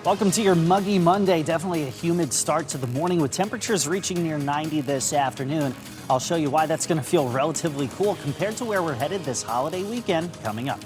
Welcome to your muggy Monday. Definitely a humid start to the morning with temperatures reaching near 90 this afternoon. I'll show you why that's going to feel relatively cool compared to where we're headed this holiday weekend coming up.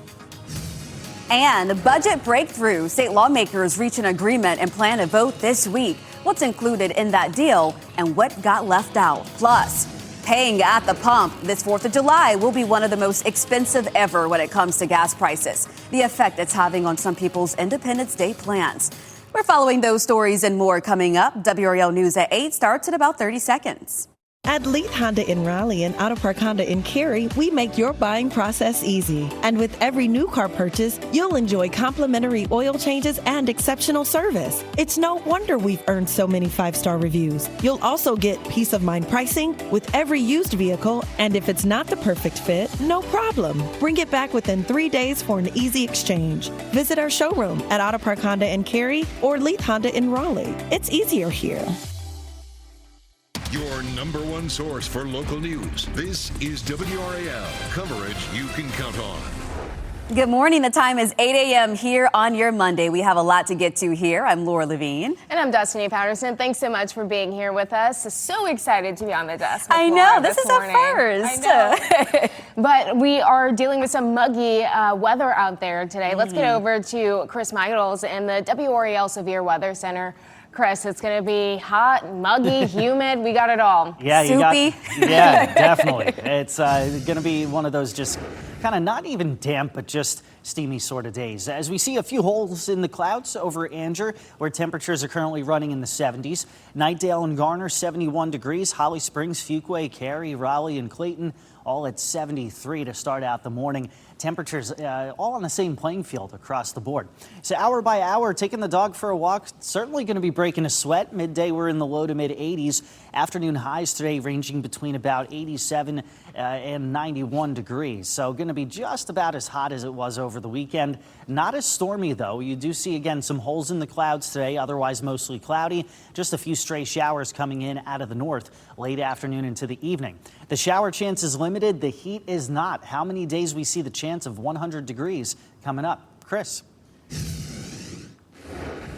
And budget breakthrough. State lawmakers reach an agreement and plan to vote this week. What's included in that deal and what got left out? Plus, paying at the pump this 4th of July will be one of the most expensive ever when it comes to gas prices. The effect it's having on some people's Independence Day plans. We're following those stories and more coming up. WRAL News at 8 starts in about 30 seconds. At Leith Honda in Raleigh and Auto Park Honda in Cary, we make your buying process easy. And with every new car purchase, you'll enjoy complimentary oil changes and exceptional service. It's no wonder we've earned so many 5-star reviews. You'll also get peace of mind pricing with every used vehicle, and if it's not the perfect fit, no problem. Bring it back within 3 days for an easy exchange. Visit our showroom at Auto Park Honda in Cary or Leith Honda in Raleigh. It's easier here. Your number one source for local news. This is WRAL, coverage you can count on. Good morning. The time is 8 a.m. here on your Monday. We have a lot to get to here. I'm Laura Levine. And I'm Destiny Patterson. Thanks so much for being here with us. So excited to be on the desk. I know. This is morning. a first. I know. But we are dealing with some muggy weather out there today. Let's get over to Chris Michaels in the WRAL Severe Weather Center. Chris, it's going to be hot, muggy, humid. We got it all. Yeah, Soupy. Yeah, definitely. It's going to be one of those just kind of not even damp, but just steamy sort of days. As we see a few holes in the clouds over Anger, where temperatures are currently running in the 70s. Knightdale and Garner, 71 degrees. Holly Springs, Fuquay, Cary, Raleigh, and Clayton, all at 73 to start out the morning. Temperatures all on the same playing field across the board. So hour by hour, taking the dog for a walk, certainly going to be breaking a sweat. Midday, we're in the low to mid 80s. Afternoon highs today ranging between about 87 and 91 degrees. So going to be just about as hot as it was over the weekend. Not as stormy, though. You do see, again, some holes in the clouds today, otherwise mostly cloudy. Just a few stray showers coming in out of the north late afternoon into the evening. The shower chance is limited. The heat is not. How many days we see the chance of 100 degrees coming up? Chris.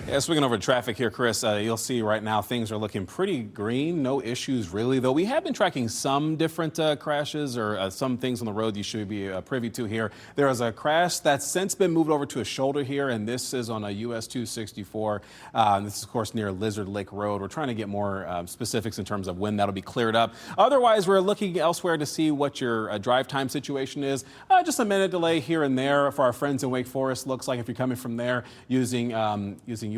Yeah, swinging over to traffic here, Chris, you'll see right now things are looking pretty green. No issues really, though. We have been tracking some different crashes or some things on the road you should be privy to here. There is a crash that's since been moved over to a shoulder here, and this is on a US 264. This is, of course, near Lizard Lake Road. We're trying to get more specifics in terms of when that'll be cleared up. Otherwise, we're looking elsewhere to see what your drive time situation is. Just a minute delay here and there for our friends in Wake Forest. Looks like if you're coming from there using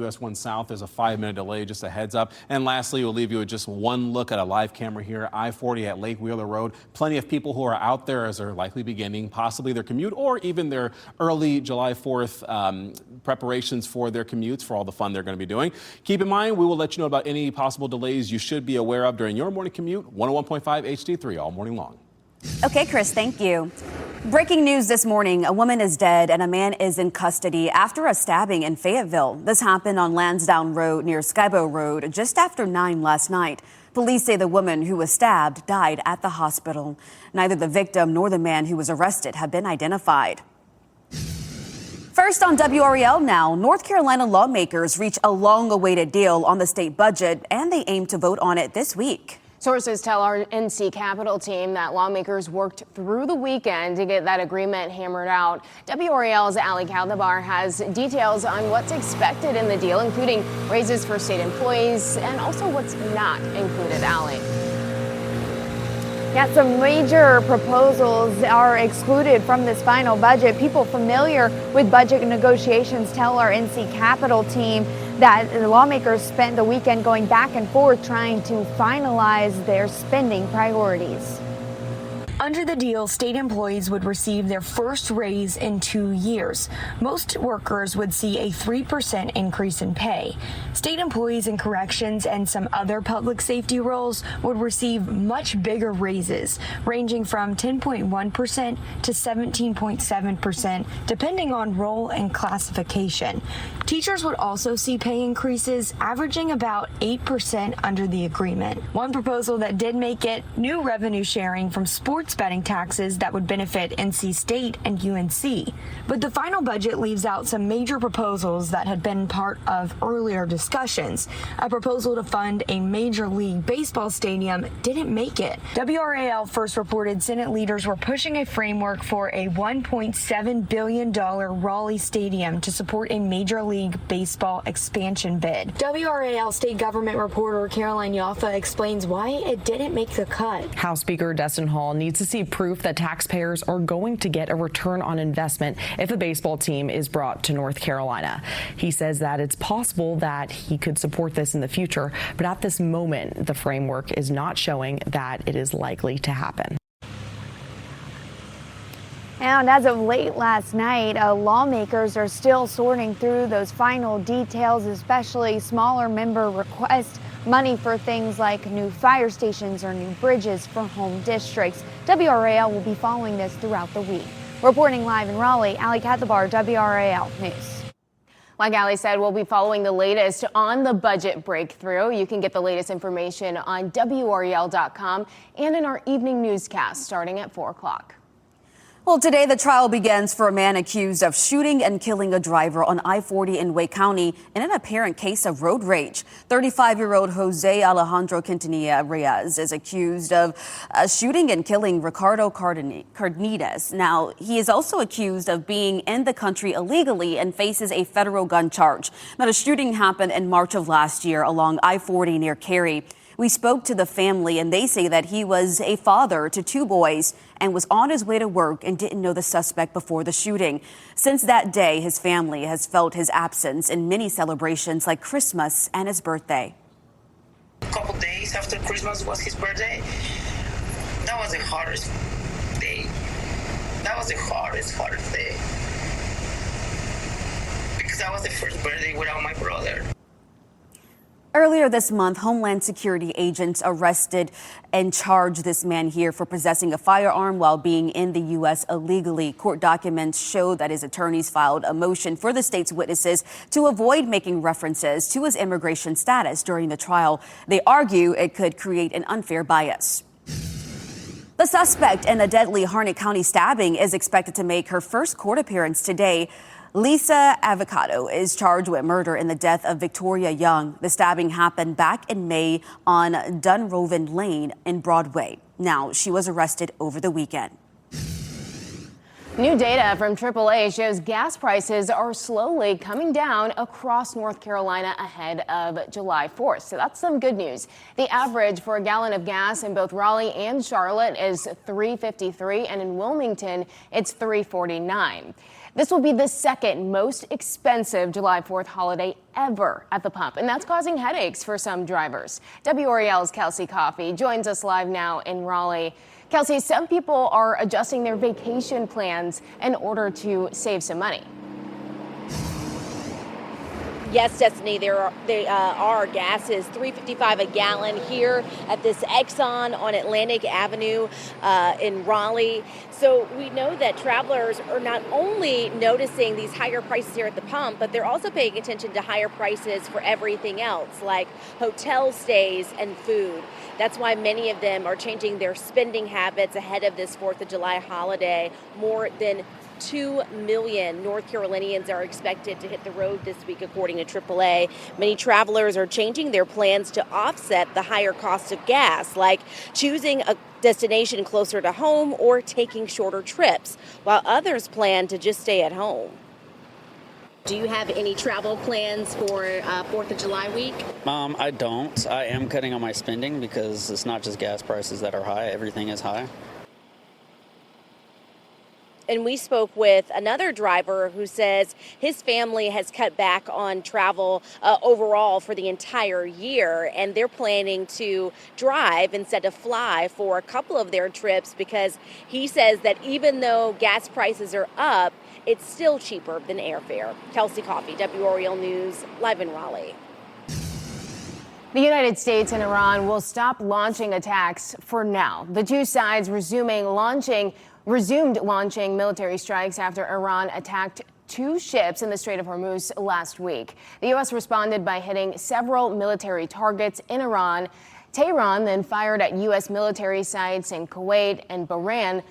US 1 South, there's a 5-minute delay, just a heads up. And lastly, we'll leave you with just one look at a live camera here, I-40 at Lake Wheeler Road. Plenty of people who are out there as they're likely beginning possibly their commute or even their early July 4th preparations for their commutes, for all the fun they're going to be doing. Keep in mind, we will let you know about any possible delays you should be aware of during your morning commute. 101.5 HD3 all morning long. Okay, Chris, thank you. Breaking news this morning, a woman is dead and a man is in custody after a stabbing in Fayetteville. This happened on Lansdowne Road near Skybo Road just after 9 last night. Police say the woman who was stabbed died at the hospital. Neither the victim nor the man who was arrested have been identified. First on WRAL now, North Carolina lawmakers reach a long-awaited deal on the state budget, and they aim to vote on it this week. Sources tell our NC Capitol team that lawmakers worked through the weekend to get that agreement hammered out. WRAL's Ali Caldabar has details on what's expected in the deal, including raises for state employees and also what's not included. Ali. Yeah, some major proposals are excluded from this final budget. People familiar with budget negotiations tell our NC Capitol team that the lawmakers spent the weekend going back and forth trying to finalize their spending priorities. Under the deal, state employees would receive their first raise in 2 years. Most workers would see a 3% increase in pay. State employees in corrections and some other public safety roles would receive much bigger raises, ranging from 10.1% to 17.7%, depending on role and classification. Teachers would also see pay increases, averaging about 8% under the agreement. One proposal that did make it: new revenue sharing from sports sports betting taxes that would benefit NC State and UNC. But the final budget leaves out some major proposals that had been part of earlier discussions. A proposal to fund a Major League Baseball stadium didn't make it. WRAL first reported Senate leaders were pushing a framework for a $1.7 billion Raleigh stadium to support a Major League Baseball expansion bid. WRAL state government reporter Caroline Yaffa explains why it didn't make the cut. House Speaker Destin Hall needs to see proof that taxpayers are going to get a return on investment if a baseball team is brought to North Carolina. He says that it's possible that he could support this in the future, but at this moment, the framework is not showing that it is likely to happen. And as of late last night, lawmakers are still sorting through those final details, especially smaller member requests, money for things like new fire stations or new bridges for home districts. WRAL will be following this throughout the week. Reporting live in Raleigh, Ali Kathabar, WRAL News. Like Ali said, we'll be following the latest on the budget breakthrough. You can get the latest information on WRAL.com and in our evening newscast starting at 4 o'clock. Well, today the trial begins for a man accused of shooting and killing a driver on I-40 in Wake County in an apparent case of road rage. 35-year-old Jose Alejandro Quintanilla Reyes is accused of shooting and killing Ricardo Cardenas. Now, he is also accused of being in the country illegally and faces a federal gun charge. Now, the shooting happened in March of last year along I-40 near Cary. We spoke to the family, and they say that he was a father to 2 boys and was on his way to work and didn't know the suspect before the shooting. Since that day, his family has felt his absence in many celebrations like Christmas and his birthday. A couple days after Christmas was his birthday. That was the hardest day. That was the hardest day. Because that was the first birthday without my brother. Earlier this month, Homeland Security agents arrested and charged this man here for possessing a firearm while being in the U.S. illegally. Court documents show that his attorneys filed a motion for the state's witnesses to avoid making references to his immigration status during the trial. They argue it could create an unfair bias. The suspect in a deadly Harnett County stabbing is expected to make her first court appearance today. Lisa Avocado is charged with murder in the death of Victoria Young. The stabbing happened back in May on Dunroven Lane in Broadway. Now, she was arrested over the weekend. New data from AAA shows gas prices are slowly coming down across North Carolina ahead of July 4th. So that's some good news. The average for a gallon of gas in both Raleigh and Charlotte is $3.53, and in Wilmington, it's $3.49. This will be the second most expensive July 4th holiday ever at the pump, and that's causing headaches for some drivers. WRAL's Kelsey Coffey joins us live now in Raleigh. Kelsey, some people are adjusting their vacation plans in order to save some money. Yes, Destiny, there are gas is $3.55 a gallon here at this Exxon on Atlantic Avenue in Raleigh. So we know that travelers are not only noticing these higher prices here at the pump, but they're also paying attention to higher prices for everything else, like hotel stays and food. That's why many of them are changing their spending habits ahead of this 4th of July holiday. More than 2 million North Carolinians are expected to hit the road this week, according to AAA. Many travelers are changing their plans to offset the higher cost of gas, like choosing a destination closer to home or taking shorter trips, while others plan to just stay at home. Do you have any travel plans for 4th of July week? I don't. I am cutting on my spending because it's not just gas prices that are high. Everything is high. And we spoke with another driver who says his family has cut back on travel overall for the entire year, and they're planning to drive instead of fly for a couple of their trips because he says that even though gas prices are up, it's still cheaper than airfare. Kelsey Coffey, WRAL News, live in Raleigh. The United States and Iran will stop launching attacks for now. The two sides resumed launching military strikes after Iran attacked 2 ships in the Strait of Hormuz last week. The U.S. responded by hitting several military targets in Iran. Tehran then fired at U.S. military sites in Kuwait and Bahrain.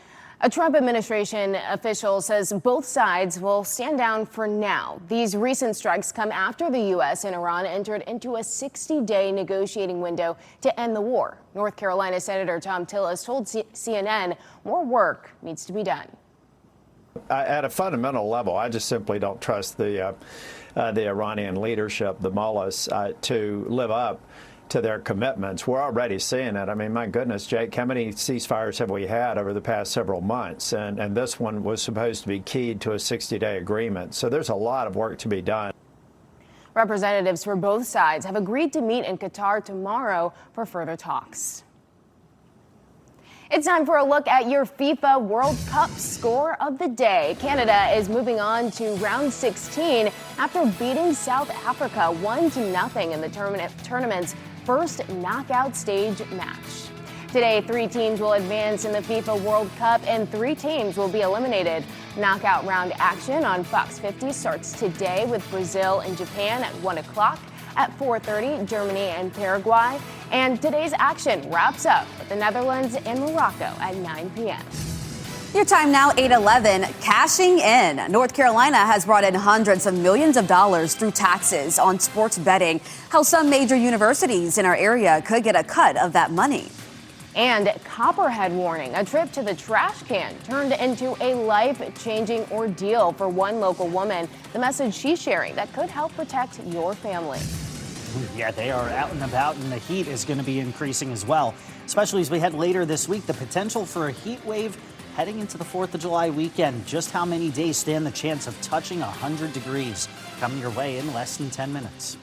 A Trump administration official says both sides will stand down for now. These recent strikes come after the U.S. and Iran entered into a 60-day negotiating window to end the war. North Carolina Senator Tom Tillis told CNN more work needs to be done. At a fundamental level, I just simply don't trust the Iranian leadership, the mullahs, to live up to their commitments. We're already seeing it. I mean, my goodness, Jake, how many ceasefires have we had over the past several months? And this one was supposed to be keyed to a 60-day agreement. So there's a lot of work to be done. Representatives for both sides have agreed to meet in Qatar tomorrow for further talks. It's time for a look at your FIFA World Cup score of the day. Canada is moving on to round 16 after beating South Africa 1-0 in the tournament's first knockout stage match. Today, 3 teams will advance in the FIFA World Cup and 3 teams will be eliminated. Knockout round action on Fox 50 starts today with Brazil and Japan at 1 o'clock. At 4:30, Germany and Paraguay. And today's action wraps up with the Netherlands and Morocco at 9 p.m. Your time now, 8:11. Cashing in. North Carolina has brought in hundreds of millions of dollars through taxes on sports betting. How some major universities in our area could get a cut of that money. And Copperhead warning. A trip to the trash can turned into a life-changing ordeal for one local woman. The message she's sharing that could help protect your family. Yeah, they are out and about, and the heat is going to be increasing as well, especially as we head later this week. The potential for a heat wave heading into the 4th of July weekend. Just how many days stand the chance of touching 100 degrees? Coming your way in less than 10 minutes.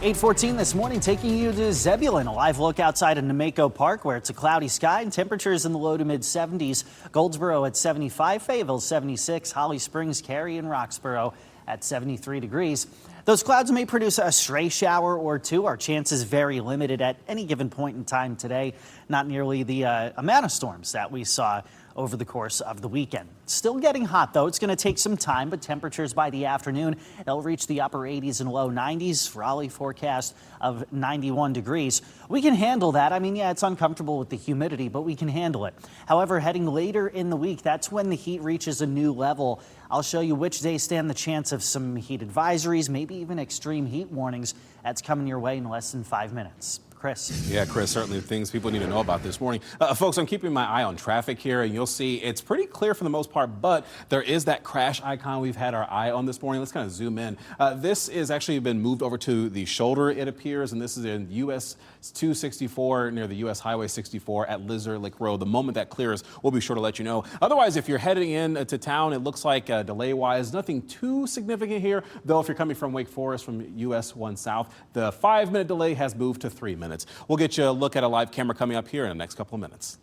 .8:14 this morning, taking you to Zebulon. A live look outside of Namako Park, where it's a cloudy sky and temperatures in the low to mid 70s. Goldsboro at 75, Fayetteville 76, Holly Springs, Cary, and Roxborough at 73 degrees. Those clouds may produce a stray shower or two. Our chances very limited at any given point in time today. Not nearly the amount of storms that we saw over the course of the weekend. Still getting hot, though. It's going to take some time, but temperatures by the afternoon, they'll reach the upper 80s and low 90s. Raleigh forecast of 91 degrees. We can handle that. I mean, yeah, it's uncomfortable with the humidity, but we can handle it. However, heading later in the week, that's when the heat reaches a new level. I'll show you which days stand the chance of some heat advisories, maybe even extreme heat warnings. That's coming your way in less than 5 minutes. Chris. Yeah, Chris, certainly things people need to know about this morning. Folks, I'm keeping my eye on traffic here, and you'll see it's pretty clear for the most part, but there is that crash icon we've had our eye on this morning. Let's kind of zoom in. This is actually been moved over to the shoulder, it appears, and this is in US 264 near the US Highway 64 at Lizard Lick Road. The moment that clears, we'll be sure to let you know. Otherwise, if you're heading in to town, it looks like delay-wise, nothing too significant here, though if you're coming from Wake Forest from US 1 South, the 5-minute delay has moved to 3 minutes. We'll get you a look at a live camera coming up here in the next couple of minutes.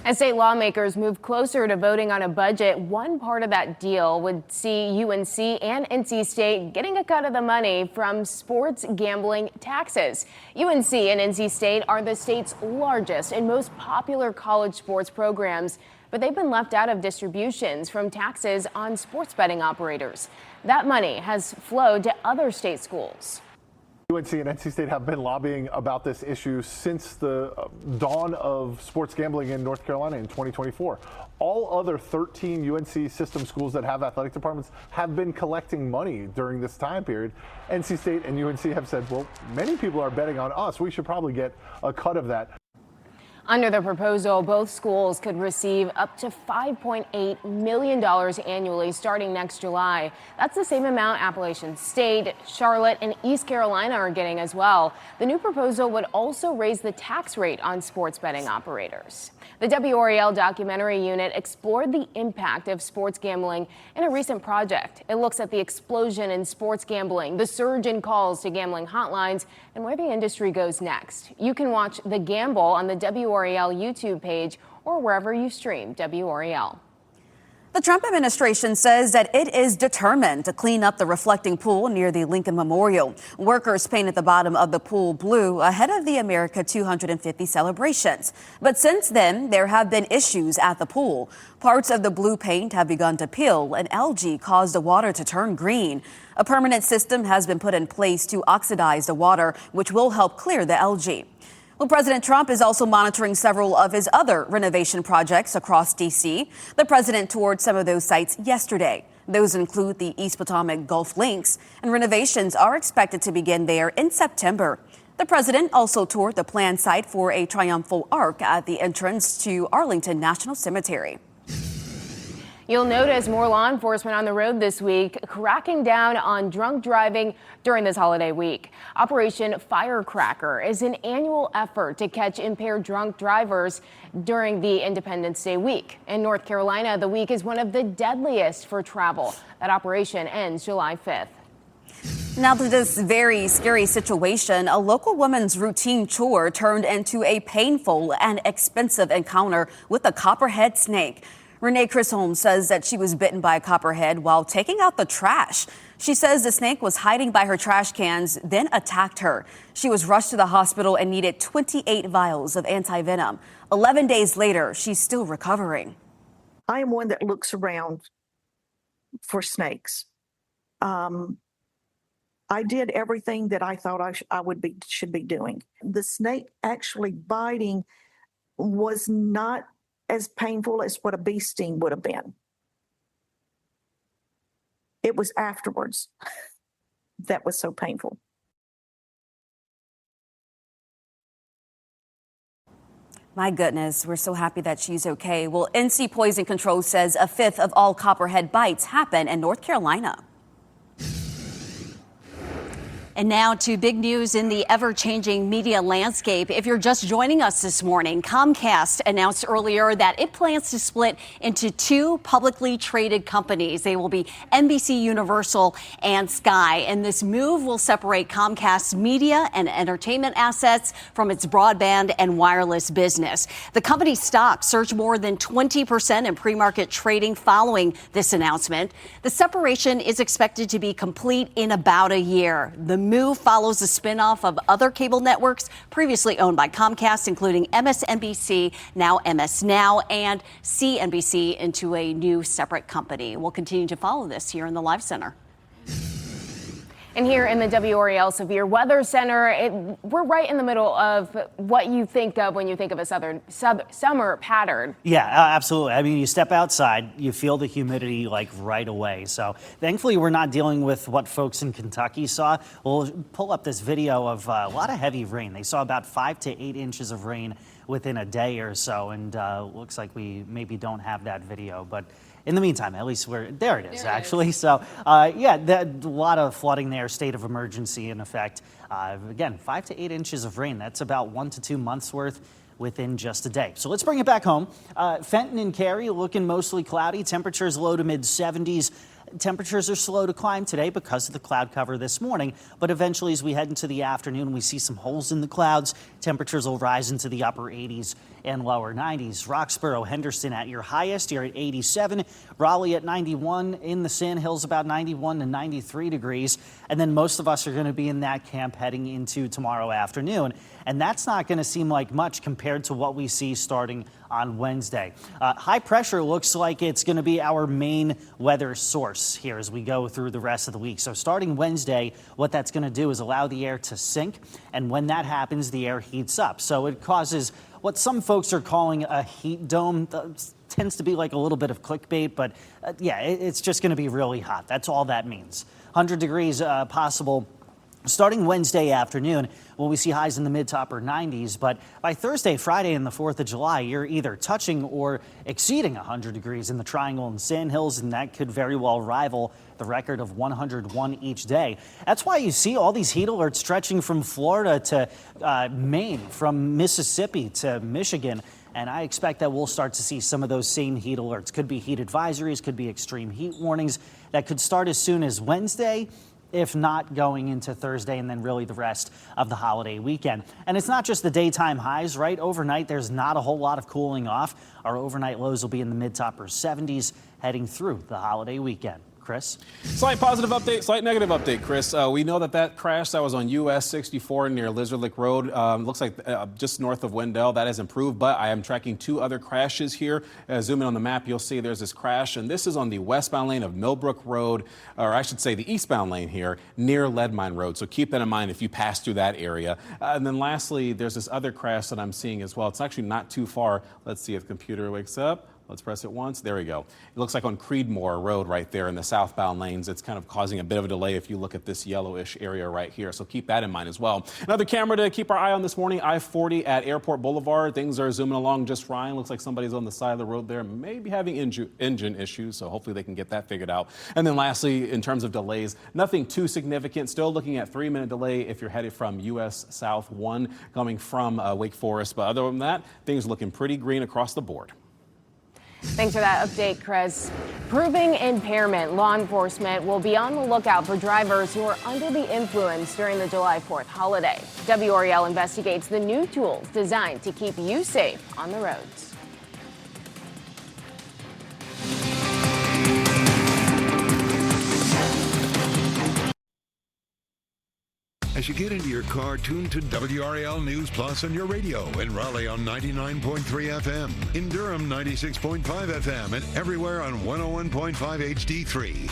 As state lawmakers move closer to voting on a budget, one part of that deal would see UNC and NC State getting a cut of the money from sports gambling taxes. UNC and NC State are the state's largest and most popular college sports programs, but they've been left out of distributions from taxes on sports betting operators. That money has flowed to other state schools. UNC and NC State have been lobbying about this issue since the dawn of sports gambling in North Carolina in 2024. All other 13 UNC system schools that have athletic departments have been collecting money during this time period. NC State and UNC have said, well, many people are betting on us. We should probably get a cut of that. Under the proposal, both schools could receive up to $5.8 million annually starting next July. That's the same amount Appalachian State, Charlotte, and East Carolina are getting as well. The new proposal would also raise the tax rate on sports betting operators. The WRAL documentary unit explored the impact of sports gambling in a recent project. It looks at the explosion in sports gambling, the surge in calls to gambling hotlines, and where the industry goes next. You can watch The Gamble on the WRAL YouTube page or wherever you stream WRAL. The Trump administration says that it is determined to clean up the reflecting pool near the Lincoln Memorial. Workers painted the bottom of the pool blue ahead of the America 250 celebrations. But since then, there have been issues at the pool. Parts of the blue paint have begun to peel, and algae caused the water to turn green. A permanent system has been put in place to oxidize the water, which will help clear the algae. Well, President Trump is also monitoring several of his other renovation projects across D.C. The president toured some of those sites yesterday. Those include the East Potomac Gulf Links, and renovations are expected to begin there in September. The president also toured the planned site for a triumphal arch at the entrance to Arlington National Cemetery. You'll notice more law enforcement on the road this week, cracking down on drunk driving during this holiday week. Operation Firecracker is an annual effort to catch impaired drunk drivers during the Independence Day week. In North Carolina, the week is one of the deadliest for travel. That operation ends July 5th. Now to this very scary situation, a local woman's routine chore turned into a painful and expensive encounter with a copperhead snake. Renee Chisholm says that she was bitten by a copperhead while taking out the trash. She says the snake was hiding by her trash cans, then attacked her. She was rushed to the hospital and needed 28 vials of anti-venom. 11 days later, she's still recovering. I am one that looks around for snakes. I did everything that I thought should be doing. The snake actually biting was not as painful as what a bee sting would have been. It was afterwards that was so painful. My goodness, we're so happy that she's okay. Well, NC Poison Control says a fifth of all copperhead bites happen in North Carolina. And now to big news in the ever-changing media landscape. If you're just joining us this morning, Comcast announced earlier that it plans to split into two publicly traded companies. They will be NBC Universal and Sky. And this move will separate Comcast's media and entertainment assets from its broadband and wireless business. The company's stock surged more than 20% in pre-market trading following this announcement. The separation is expected to be complete in about a year. The move follows the spinoff of other cable networks previously owned by Comcast, including MSNBC, now MS Now, and CNBC into a new separate company. We'll continue to follow this here in the Live Center. And here in the WRAL Severe Weather Center, we're right in the middle of what you think of when you think of a summer pattern. Yeah, absolutely. I mean, you step outside, you feel the humidity like right away. So thankfully, we're not dealing with what folks in Kentucky saw. We'll pull up this video of a lot of heavy rain. They saw about 5 to 8 inches of rain within a day or so. And looks like we maybe don't have that video, but in the meantime, at least there it is, actually. So, yeah, a lot of flooding there, state of emergency in effect. Again, 5 to 8 inches of rain. That's about 1 to 2 months worth within just a day. So let's bring it back home. Fenton and Cary looking mostly cloudy. Temperatures low to mid 70s. Temperatures are slow to climb today because of the cloud cover this morning, but eventually as we head into the afternoon, we see some holes in the clouds. Temperatures will rise into the upper 80s and lower 90s. Roxborough, Henderson at your highest, you're at 87. Raleigh at 91. In the Sandhills, about 91 to 93 degrees. And then most of us are going to be in that camp heading into tomorrow afternoon. And that's not going to seem like much compared to what we see starting on Wednesday. High pressure looks like it's going to be our main weather source here as we go through the rest of the week. So starting Wednesday, what that's going to do is allow the air to sink. And when that happens, the air heats up. So it causes what some folks are calling a heat dome. Tends to be like a little bit of clickbait, but yeah, it's just going to be really hot. That's all that means. 100 degrees possible starting Wednesday afternoon. Well, we see highs in the mid to upper 90s, but by Thursday, Friday, and the 4th of July, you're either touching or exceeding 100 degrees in the Triangle and Sandhills, and that could very well rival the record of 101 each day. That's why you see all these heat alerts stretching from Florida to Maine, from Mississippi to Michigan. And I expect that we'll start to see some of those same heat alerts. Could be heat advisories, could be extreme heat warnings that could start as soon as Wednesday if not going into Thursday and then really the rest of the holiday weekend. And it's not just the daytime highs, right? Overnight, there's not a whole lot of cooling off. Our overnight lows will be in the mid to upper 70s heading through the holiday weekend. Chris? Slight positive update, slight negative update, Chris. We know that crash that was on US 64 near Lizard Lick Road, looks like just north of Wendell, that has improved, but I am tracking 2 other crashes here. Zoom in on the map, you'll see there's this crash, and this is on the westbound lane of Millbrook Road, or I should say the eastbound lane here, near Lead Mine Road. So keep that in mind if you pass through that area. And then lastly, there's this other crash that I'm seeing as well. It's actually not too far. Let's see if the computer wakes up. Let's press it once. There we go. It looks like on Creedmoor Road right there in the southbound lanes. It's kind of causing a bit of a delay if you look at this yellowish area right here. So keep that in mind as well. Another camera to keep our eye on this morning, I-40 at Airport Boulevard. Things are zooming along just fine. Looks like somebody's on the side of the road there, maybe having engine issues. So hopefully they can get that figured out. And then lastly, in terms of delays, nothing too significant. Still looking at 3-minute delay if you're headed from US South 1 coming from Wake Forest. But other than that, things are looking pretty green across the board. Thanks for that update, Chris. Proving impairment, law enforcement will be on the lookout for drivers who are under the influence during the July 4th holiday. WRAL investigates the new tools designed to keep you safe on the roads. As you get into your car, tune to WRAL News Plus on your radio. In Raleigh on 99.3 FM. In Durham, 96.5 FM. And everywhere on 101.5 HD3.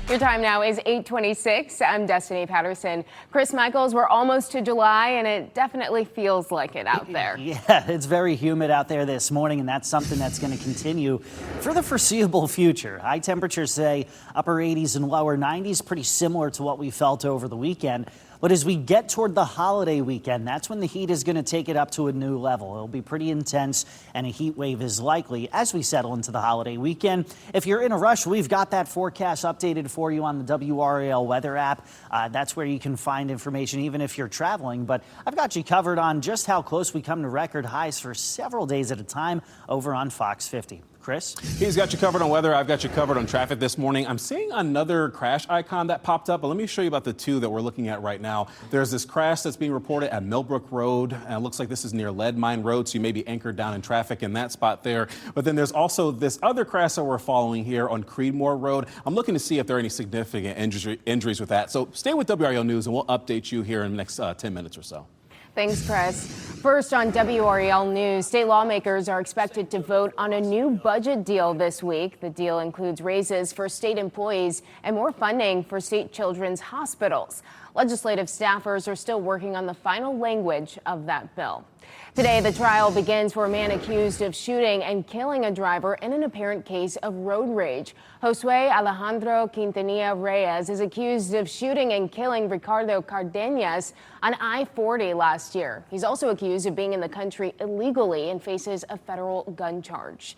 Your time now is 8:26. I'm Destiny Patterson. Chris Michaels, we're almost to July, and it definitely feels like it out there. Yeah, it's very humid out there this morning, and that's something that's going to continue for the foreseeable future. High temperatures say upper 80s and lower 90s, pretty similar to what we felt over the weekend. But as we get toward the holiday weekend, that's when the heat is going to take it up to a new level. It'll be pretty intense, and a heat wave is likely as we settle into the holiday weekend. If you're in a rush, we've got that forecast updated for you on the WRAL weather app. That's where you can find information even if you're traveling. But I've got you covered on just how close we come to record highs for several days at a time over on Fox 50. Chris? He's got you covered on weather. I've got you covered on traffic this morning. I'm seeing another crash icon that popped up, but let me show you about the 2 that we're looking at right now. There's this crash that's being reported at Millbrook Road, and it looks like this is near Lead Mine Road, so you may be anchored down in traffic in that spot there. But then there's also this other crash that we're following here on Creedmoor Road. I'm looking to see if there are any significant injuries with that. So stay with WRAL News, and we'll update you here in the next 10 minutes or so. Thanks, Chris. First on WRAL News, state lawmakers are expected to vote on a new budget deal this week. The deal includes raises for state employees and more funding for state children's hospitals. Legislative staffers are still working on the final language of that bill. Today, the trial begins for a man accused of shooting and killing a driver in an apparent case of road rage. Josue Alejandro Quintanilla Reyes is accused of shooting and killing Ricardo Cardenas on I-40 last year. He's also accused of being in the country illegally and faces a federal gun charge.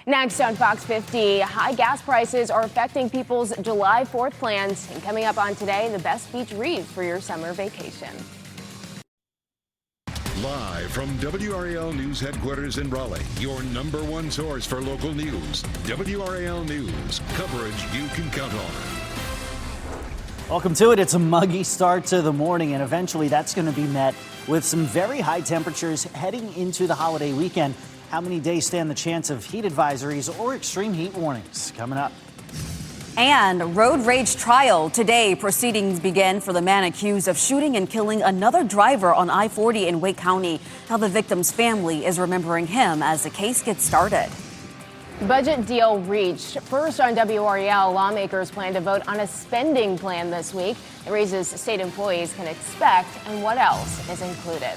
Next on Fox 50, high gas prices are affecting people's July 4th plans. And coming up on Today, the best beach reads for your summer vacation. Live from WRAL News Headquarters in Raleigh, your #1 source for local news. WRAL News, coverage you can count on. Welcome to it. It's a muggy start to the morning, and eventually that's going to be met with some very high temperatures heading into the holiday weekend. How many days stand the chance of heat advisories or extreme heat warnings? Coming up. And road rage trial. Today, proceedings begin for the man accused of shooting and killing another driver on I-40 in Wake County. Now the victim's family is remembering him as the case gets started. Budget deal reached. First on WRAL, lawmakers plan to vote on a spending plan this week. It raises state employees can expect and what else is included.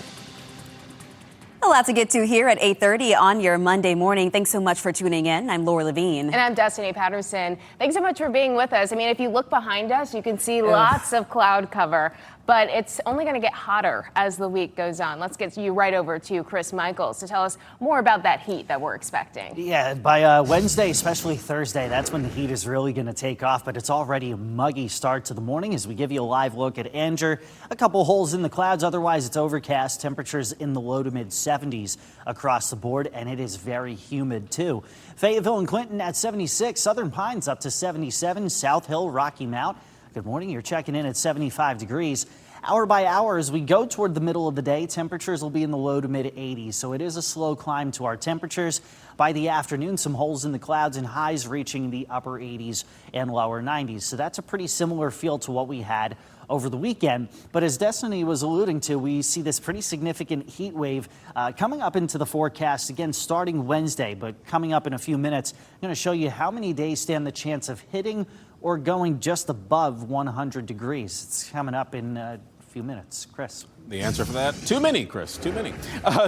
A lot to get to here at 8:30 on your Monday morning. Thanks so much for tuning in. I'm Laura Levine. And I'm Destiny Patterson. Thanks so much for being with us. I mean, if you look behind us, you can see lots of cloud cover. but it's only going to get hotter as the week goes on. Let's get you right over to Chris Michaels to tell us more about that heat that we're expecting. Yeah, by Wednesday, especially Thursday, that's when the heat is really going to take off, but it's already a muggy start to the morning as we give you a live look at Anger. A couple holes in the clouds, otherwise it's overcast. Temperatures in the low to mid 70s across the board, and it is very humid too. Fayetteville and Clinton at 76, Southern Pines up to 77, South Hill, Rocky Mount. Good morning, you're checking in at 75 degrees. Hour by hour, as we go toward the middle of the day, temperatures will be in the low to mid 80s, so it is a slow climb to our temperatures. By the afternoon, some holes in the clouds and highs reaching the upper 80s and lower 90s. So that's a pretty similar feel to what we had over the weekend. But as Destiny was alluding to, we see this pretty significant heat wave coming up into the forecast again starting Wednesday. But coming up in a few minutes, I'm going to show you how many days stand the chance of hitting or going just above 100 degrees. It's coming up in a few minutes. Chris. The answer for that? Too many, Chris, too many.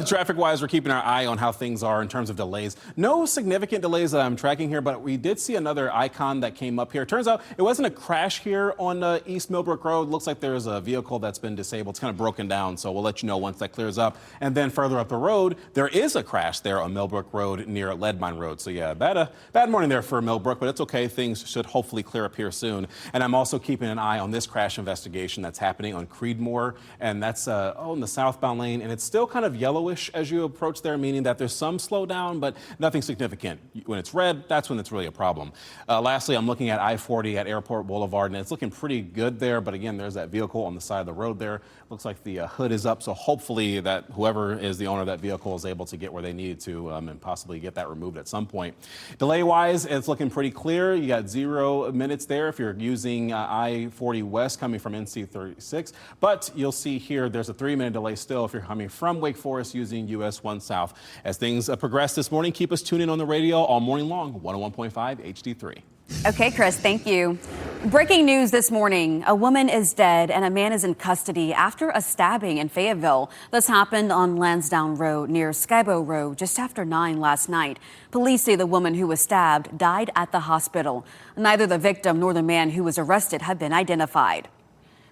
Traffic-wise, we're keeping our eye on how things are in terms of delays. No significant delays that I'm tracking here, but we did see another icon that came up here. Turns out it wasn't a crash here on East Millbrook Road. Looks like there's a vehicle that's been disabled. It's kind of broken down, so we'll let you know once that clears up. And then further up the road, there is a crash there on Millbrook Road near Lead Mine Road. So yeah, bad morning there for Millbrook, but it's okay. Things should hopefully clear up here soon. And I'm also keeping an eye on this crash investigation that's happening on Creedmoor, and that's in the southbound lane, and it's still kind of yellowish as you approach there, meaning that there's some slowdown, but nothing significant. When it's red, that's when it's really a problem. Lastly, I'm looking at I-40 at Airport Boulevard, and it's looking pretty good there, but again, there's that vehicle on the side of the road there. Looks like the hood is up, so hopefully that whoever is the owner of that vehicle is able to get where they needed to and possibly get that removed at some point. Delay-wise, it's looking pretty clear. You got 0 minutes there if you're using I-40 West coming from NC 36, but you'll see here there's a 3-minute delay still if you're coming from Wake Forest using US 1 South. As things progress this morning, keep us tuned in on the radio all morning long, 101.5 HD3. Okay, Chris, thank you. Breaking news this morning. A woman is dead and a man is in custody after a stabbing in Fayetteville. This happened on Lansdowne Road near Skybo Road just after 9 last night. Police say the woman who was stabbed died at the hospital. Neither the victim nor the man who was arrested have been identified.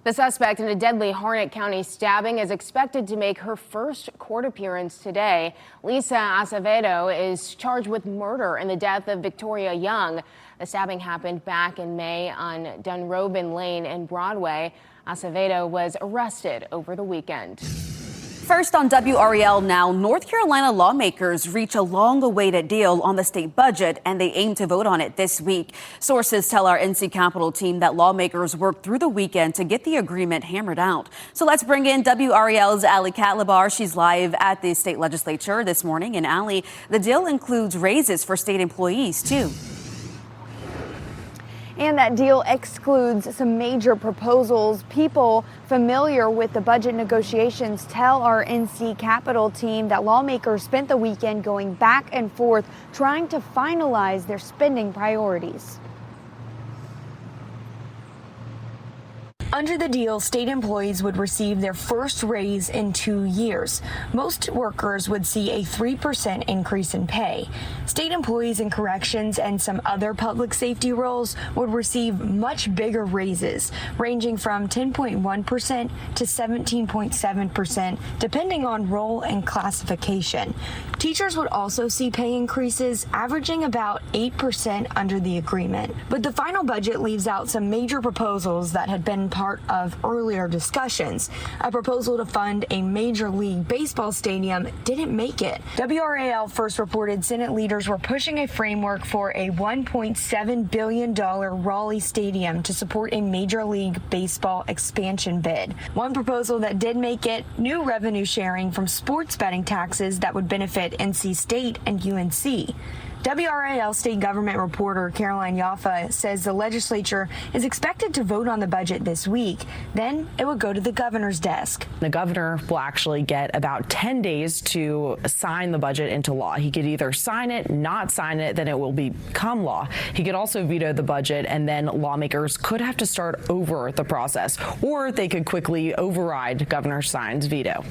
The suspect in a deadly Harnett County stabbing is expected to make her first court appearance today. Lisa Acevedo is charged with murder in the death of Victoria Young. The stabbing happened back in May on Dunrobin Lane in Broadway. Acevedo was arrested over the weekend. First on WRAL now, North Carolina lawmakers reach a long-awaited deal on the state budget, and they aim to vote on it this week. Sources tell our NC Capitol team that lawmakers worked through the weekend to get the agreement hammered out. So let's bring in WRAL's Ali Katlabar. She's live at the state legislature this morning. And Ali, the deal includes raises for state employees, too. And that deal excludes some major proposals. People familiar with the budget negotiations tell our NC Capitol team that lawmakers spent the weekend going back and forth trying to finalize their spending priorities. Under the deal, state employees would receive their first raise in 2 years. Most workers would see a 3% increase in pay. State employees in corrections and some other public safety roles would receive much bigger raises, ranging from 10.1% to 17.7%, depending on role and classification. Teachers would also see pay increases, averaging about 8% under the agreement. But the final budget leaves out some major proposals that had been part of earlier discussions. A proposal to fund a Major League Baseball stadium didn't make it. WRAL first reported Senate leaders were pushing a framework for a $1.7 billion Raleigh stadium to support a Major League Baseball expansion bid. One proposal that did make it, new revenue sharing from sports betting taxes that would benefit NC State and UNC. WRAL state government reporter Caroline Yaffa says the legislature is expected to vote on the budget this week. Then it will go to the governor's desk. The governor will actually get about 10 days to sign the budget into law. He could either sign it, not sign it, then it will become law. He could also veto the budget, and then lawmakers could have to start over the process, or they could quickly override Governor Stein's veto.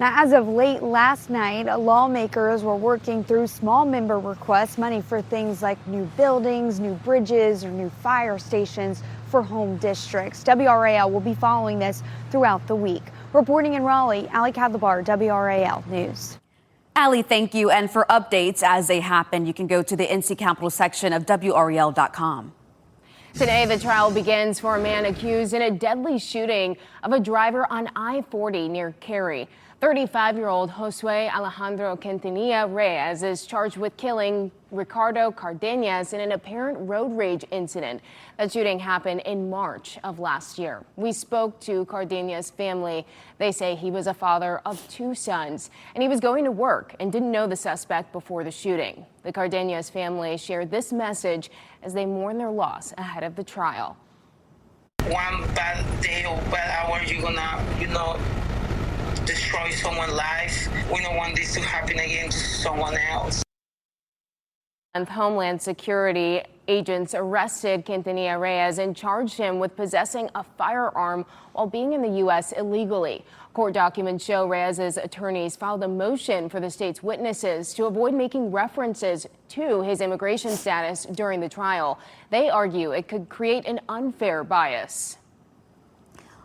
Now, as of late last night, lawmakers were working through small member requests, money for things like new buildings, new bridges, or new fire stations for home districts. WRAL will be following this throughout the week. Reporting in Raleigh, Ali Kadlabar, WRAL News. Ali, thank you. And for updates as they happen, you can go to the NC Capitol section of WRAL.com. Today, the trial begins for a man accused in a deadly shooting of a driver on I-40 near Cary. 35-year-old Josue Alejandro Quintanilla Reyes is charged with killing Ricardo Cardenas in an apparent road rage incident. That shooting happened in March of last year. We spoke to Cardenas' family. They say he was a father of 2 sons, and he was going to work and didn't know the suspect before the shooting. The Cardenas family shared this message as they mourn their loss ahead of the trial. One bad day or bad hour, you're gonna, destroy someone's life. We don't want this to happen again to someone else. Homeland Security agents arrested Quintanilla Reyes and charged him with possessing a firearm while being in the U.S. illegally. Court documents show Reyes' attorneys filed a motion for the state's witnesses to avoid making references to his immigration status during the trial. They argue it could create an unfair bias.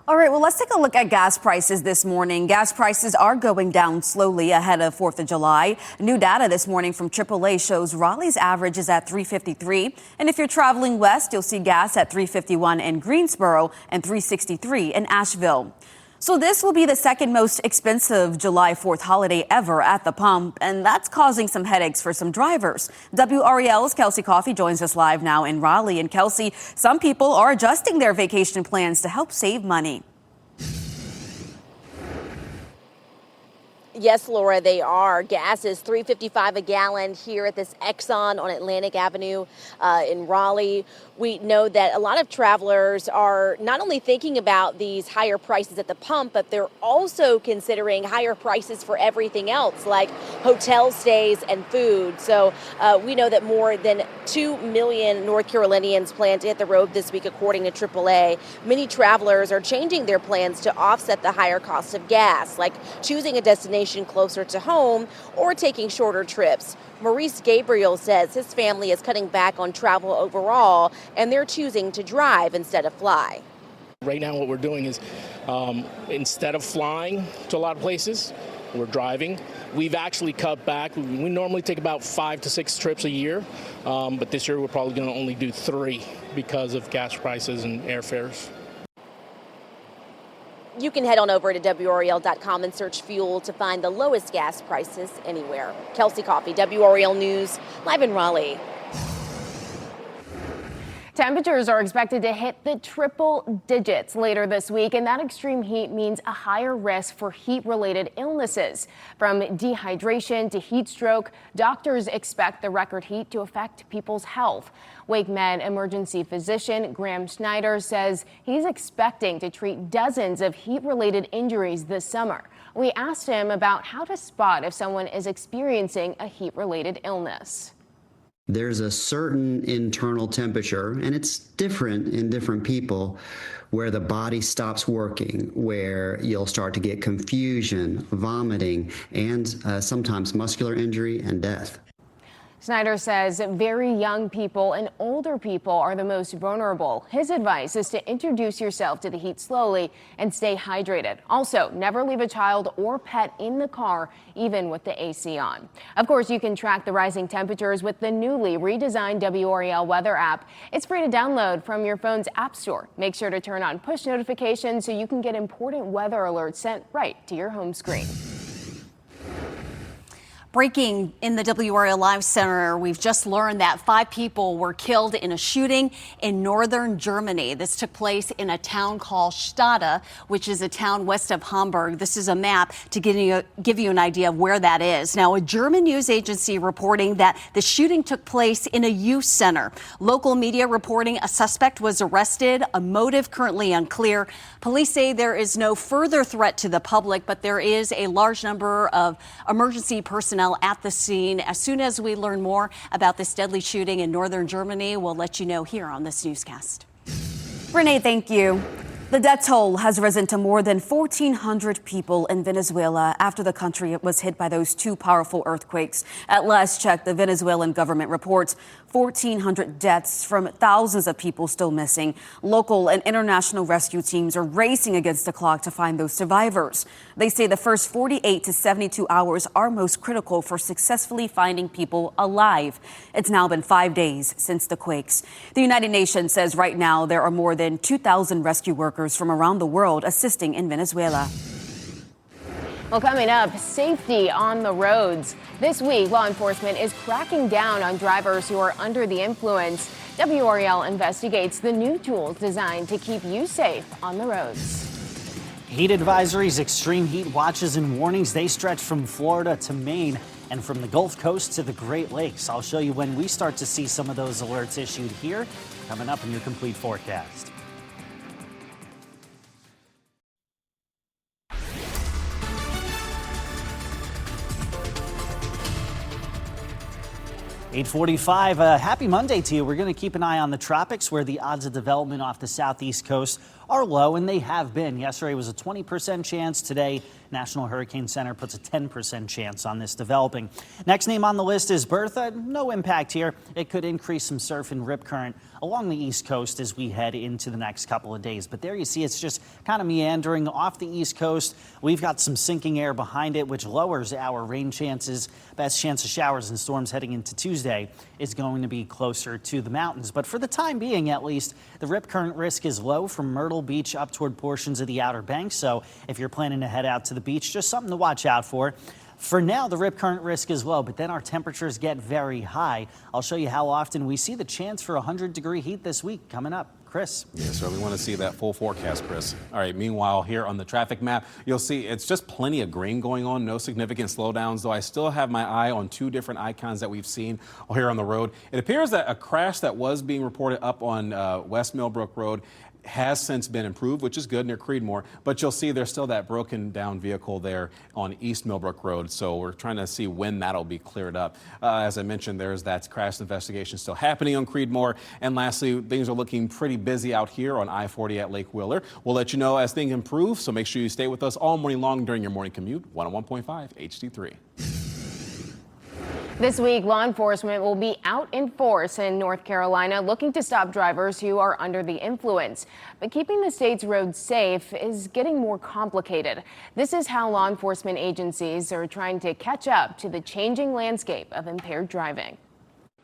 All right, well, let's take a look at gas prices this morning. Gas prices are going down slowly ahead of 4th of July. New data this morning from AAA shows Raleigh's average is at $3.53. And if you're traveling west, you'll see gas at $3.51 in Greensboro and $3.63 in Asheville. So this will be the second most expensive July 4th holiday ever at the pump, and that's causing some headaches for some drivers. WRAL's Kelsey Coffey joins us live now in Raleigh. And Kelsey, some people are adjusting their vacation plans to help save money. Yes, Laura, they are. Gas is $3.55 a gallon here at this Exxon on Atlantic Avenue in Raleigh. We know that a lot of travelers are not only thinking about these higher prices at the pump, but they're also considering higher prices for everything else, like hotel stays and food. So we know that more than 2 million North Carolinians plan to hit the road this week, according to AAA. Many travelers are changing their plans to offset the higher cost of gas, like choosing a destination closer to home or taking shorter trips. Maurice Gabriel says his family is cutting back on travel overall, and they're choosing to drive instead of fly. Right now what we're doing is instead of flying to a lot of places, we're driving. We've actually cut back. We normally take about 5 to 6 trips a year, but this year we're probably going to only do 3 because of gas prices and airfares. You can head on over to WRAL.com and search fuel to find the lowest gas prices anywhere. Kelsey Coffey, WRAL News, live in Raleigh. Temperatures are expected to hit the triple digits later this week, and that extreme heat means a higher risk for heat-related illnesses. From dehydration to heat stroke, doctors expect the record heat to affect people's health. Wake Med emergency physician Graham Schneider says he's expecting to treat dozens of heat-related injuries this summer. We asked him about how to spot if someone is experiencing a heat-related illness. There's a certain internal temperature, and it's different in different people, where the body stops working, where you'll start to get confusion, vomiting, and sometimes muscular injury and death. Snyder says very young people and older people are the most vulnerable. His advice is to introduce yourself to the heat slowly and stay hydrated. Also, never leave a child or pet in the car, even with the AC on. Of course, you can track the rising temperatures with the newly redesigned WRAL weather app. It's free to download from your phone's app store. Make sure to turn on push notifications so you can get important weather alerts sent right to your home screen. Breaking in the WRAL Live Center, we've just learned that 5 people were killed in a shooting in northern Germany. This took place in a town called Stade, which is a town west of Hamburg. This is a map to give you an idea of where that is. Now, a German news agency reporting that the shooting took place in a youth center. Local media reporting a suspect was arrested, a motive currently unclear. Police say there is no further threat to the public, but there is a large number of emergency personnel at the scene. As soon as we learn more about this deadly shooting in northern Germany, we'll let you know here on this newscast. Renee, thank you. The death toll has risen to more than 1,400 people in Venezuela after the country was hit by those two powerful earthquakes. At last check, the Venezuelan government reports 1,400 deaths from thousands of people still missing. Local and international rescue teams are racing against the clock to find those survivors. They say the first 48 to 72 hours are most critical for successfully finding people alive. It's now been 5 days since the quakes. The United Nations says right now there are more than 2,000 rescue workers from around the world assisting in Venezuela. Well, coming up, safety on the roads. This week, law enforcement is cracking down on drivers who are under the influence. WRAL investigates the new tools designed to keep you safe on the roads. Heat advisories, extreme heat watches and warnings, they stretch from Florida to Maine and from the Gulf Coast to the Great Lakes. I'll show you when we start to see some of those alerts issued here, coming up in your complete forecast. (8:45). Happy Monday to you. We're going to keep an eye on the tropics where the odds of development off the southeast coast are low, and they have been. Yesterday was a 20% chance. Today, National Hurricane Center puts a 10% chance on this developing. Next name on the list is Bertha. No impact here. It could increase some surf and rip current along the east coast as we head into the next couple of days. But there you see it's just kind of meandering off the east coast. We've got some sinking air behind it, which lowers our rain chances. Best chance of showers and storms heading into Tuesday is going to be closer to the mountains. But for the time being, at least, the rip current risk is low from Myrtle Beach up toward portions of the Outer Banks. So if you're planning to head out to the beach, just something to watch out for. For now, the rip current risk is low, but then our temperatures get very high. I'll show you how often we see the chance for 100-degree heat this week coming up. Chris. Yes, sir. We want to see that full forecast, Chris. All right. Meanwhile, here on the traffic map, you'll see it's just plenty of green going on. No significant slowdowns, though I still have my eye on two different icons that we've seen here on the road. It appears that a crash that was being reported up on West Millbrook Road has since been improved, which is good near Creedmoor, but you'll see there's still that broken down vehicle there on East Millbrook Road. So we're trying to see when that'll be cleared up. As I mentioned, there's that crash investigation still happening on Creedmoor. And lastly, things are looking pretty busy out here on I-40 at Lake Wheeler. We'll let you know as things improve, so make sure you stay with us all morning long during your morning commute. 101.5 HD3. This week, law enforcement will be out in force in North Carolina looking to stop drivers who are under the influence. But keeping the state's roads safe is getting more complicated. This is how law enforcement agencies are trying to catch up to the changing landscape of impaired driving.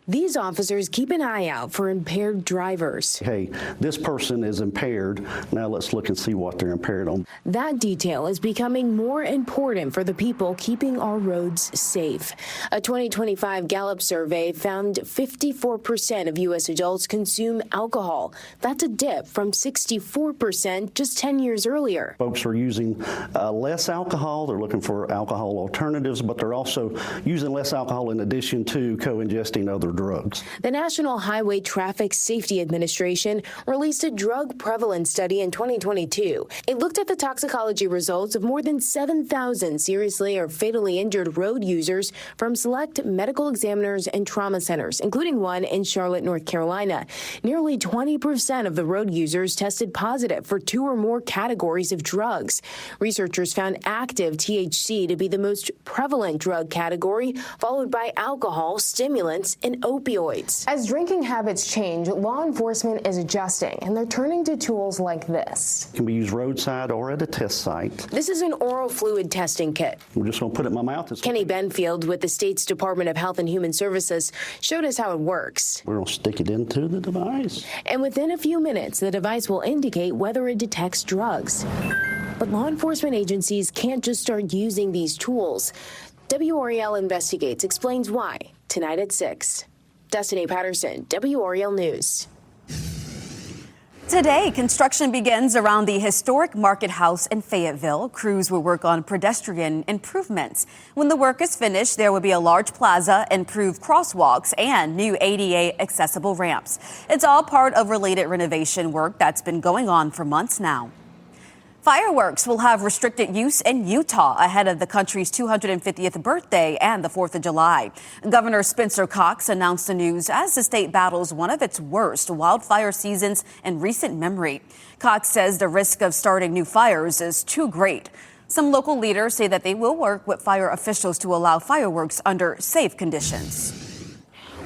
These officers keep an eye out for impaired drivers. Hey, this person is impaired. Now let's look and see what they're impaired on. That detail is becoming more important for the people keeping our roads safe. A 2025 Gallup survey found 54% of U.S. adults consume alcohol. That's a dip from 64% just 10 years earlier. Folks are using less alcohol. They're looking for alcohol alternatives, but they're also using less alcohol in addition to co-ingesting other drugs. The National Highway Traffic Safety Administration released a drug prevalence study in 2022. It looked at the toxicology results of more than 7,000 seriously or fatally injured road users from select medical examiners and trauma centers, including one in Charlotte, North Carolina. Nearly 20% of the road users tested positive for two or more categories of drugs. Researchers found active THC to be the most prevalent drug category, followed by alcohol, stimulants, and opioids. As drinking habits change, law enforcement is adjusting, and they're turning to tools like this. It can be used roadside or at a test site. This is an oral fluid testing kit. We're just going to put it in my mouth. Kenny Benfield with the state's Department of Health and Human Services showed us how it works. We're going to stick it into the device. And within a few minutes, the device will indicate whether it detects drugs. But law enforcement agencies can't just start using these tools. WRAL Investigates explains why, tonight at 6. Destiny Patterson, WRAL News. Today, construction begins around the historic Market House in Fayetteville. Crews will work on pedestrian improvements. When the work is finished, there will be a large plaza, improved crosswalks, and new ADA accessible ramps. It's all part of related renovation work that's been going on for months now. Fireworks will have restricted use in Utah ahead of the country's 250th birthday and the 4th of July. Governor Spencer Cox announced the news as the state battles one of its worst wildfire seasons in recent memory. Cox says the risk of starting new fires is too great. Some local leaders say that they will work with fire officials to allow fireworks under safe conditions.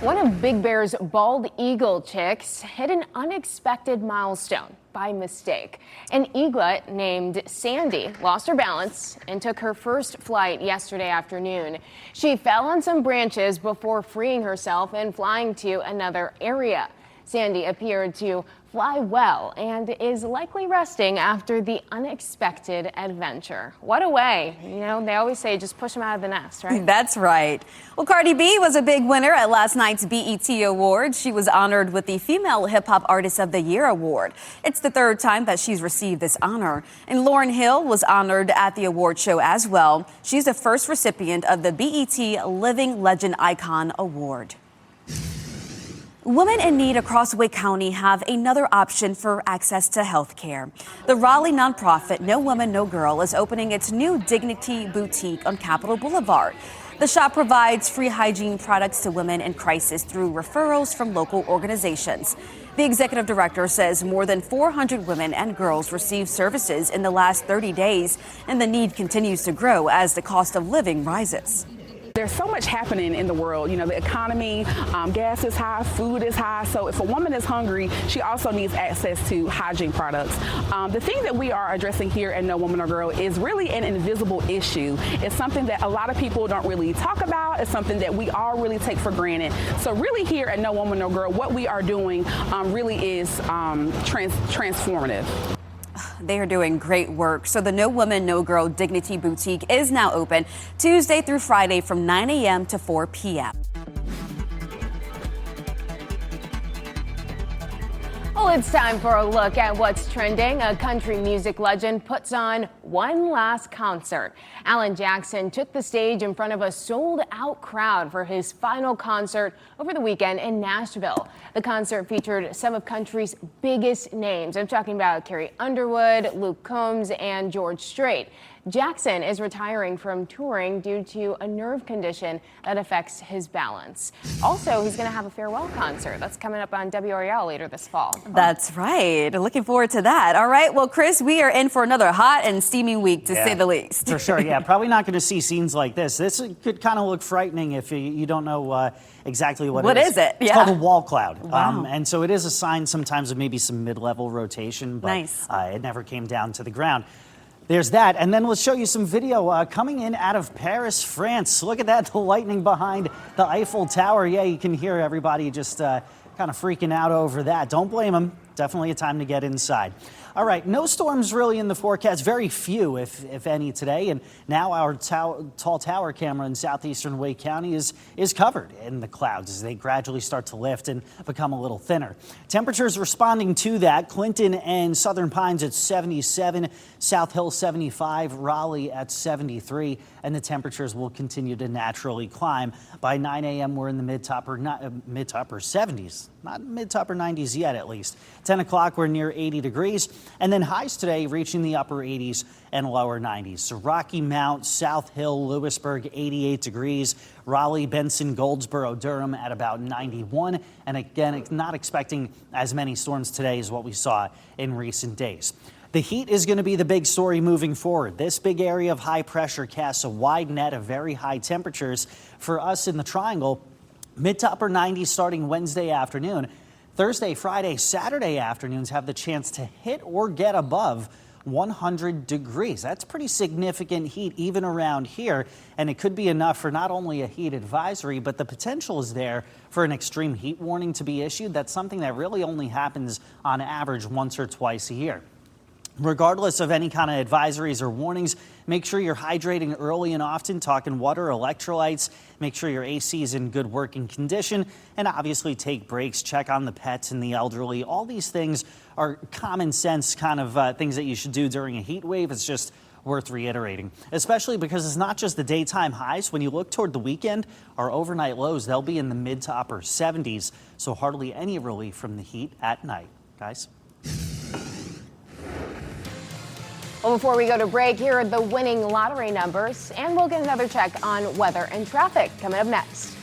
One of Big Bear's bald eagle chicks hit an unexpected milestone by mistake. An eaglet named Sandy lost her balance and took her first flight yesterday afternoon. She fell on some branches before freeing herself and flying to another area. Sandy appeared to fly well and is likely resting after the unexpected adventure. What a way. You know, they always say just push them out of the nest, right? That's right. Well, Cardi B was a big winner at last night's BET Awards. She was honored with the Female Hip Hop Artist of the Year award. It's the third time that she's received this honor. And Lauryn Hill was honored at the award show as well. She's the first recipient of the BET Living Legend Icon Award. Women in need across Wake County have another option for access to health care. The Raleigh nonprofit No Woman, No Girl is opening its new Dignity Boutique on Capitol Boulevard. The shop provides free hygiene products to women in crisis through referrals from local organizations. The executive director says more than 400 women and girls received services in the last 30 days, and the need continues to grow as the cost of living rises. There's so much happening in the world. You know, the economy, gas is high, food is high. So if a woman is hungry, she also needs access to hygiene products. The thing that we are addressing here at No Woman or Girl is really an invisible issue. It's something that a lot of people don't really talk about. It's something that we all really take for granted. So really here at No Woman No Girl, what we are doing really is transformative. They are doing great work. So the No Woman, No Girl Dignity Boutique is now open Tuesday through Friday from 9 a.m. to 4 p.m. Well, it's time for a look at what's trending. A country music legend puts on one last concert. Alan Jackson took the stage in front of a sold-out crowd for his final concert over the weekend in Nashville. The concert featured some of country's biggest names. I'm talking about Carrie Underwood, Luke Combs, and George Strait. Jackson is retiring from touring due to a nerve condition that affects his balance. Also, he's going to have a farewell concert. That's coming up on WRAL later this fall. That's right. Looking forward to that. All right. Well, Chris, we are in for another hot and steamy week, to say the least. For sure. Yeah, probably not going to see scenes like this. This could kind of look frightening if you don't know exactly what it is. What is it? It's called a wall cloud. Wow. And so it is a sign sometimes of maybe some mid-level rotation, but nice. It never came down to the ground. There's that. And then we'll show you some video coming in out of Paris, France. Look at that, the lightning behind the Eiffel Tower. Yeah, you can hear everybody just kind of freaking out over that. Don't blame them. Definitely a time to get inside. All right, no storms really in the forecast, very few, if any, today. And now our tall tower camera in southeastern Wake County is covered in the clouds as they gradually start to lift and become a little thinner. Temperatures responding to that. Clinton and Southern Pines at 77, South Hill 75, Raleigh at 73, and the temperatures will continue to naturally climb. By 9 a.m., we're in the mid to upper 70s, not mid to upper 90s yet, at least. 10 o'clock, we're near 80 degrees. And then highs today reaching the upper 80s and lower 90s. So Rocky Mount, South Hill, Lewisburg, 88 degrees. Raleigh, Benson, Goldsboro, Durham at about 91. And again, not expecting as many storms today as what we saw in recent days. The heat is going to be the big story moving forward. This big area of high pressure casts a wide net of very high temperatures for us in the Triangle. Mid to upper 90s starting Wednesday afternoon. Thursday, Friday, Saturday afternoons have the chance to hit or get above 100 degrees. That's pretty significant heat even around here, and it could be enough for not only a heat advisory, but the potential is there for an extreme heat warning to be issued. That's something that really only happens on average once or twice a year. Regardless of any kind of advisories or warnings, make sure you're hydrating early and often, talking water, electrolytes. Make sure your AC is in good working condition, and obviously take breaks, check on the pets and the elderly. All these things are common sense kind of things that you should do during a heat wave. It's just worth reiterating, especially because it's not just the daytime highs. When you look toward the weekend, our overnight lows, they'll be in the mid to upper 70s, so hardly any relief from the heat at night. Guys? Well, before we go to break, here are the winning lottery numbers, and we'll get another check on weather and traffic coming up next.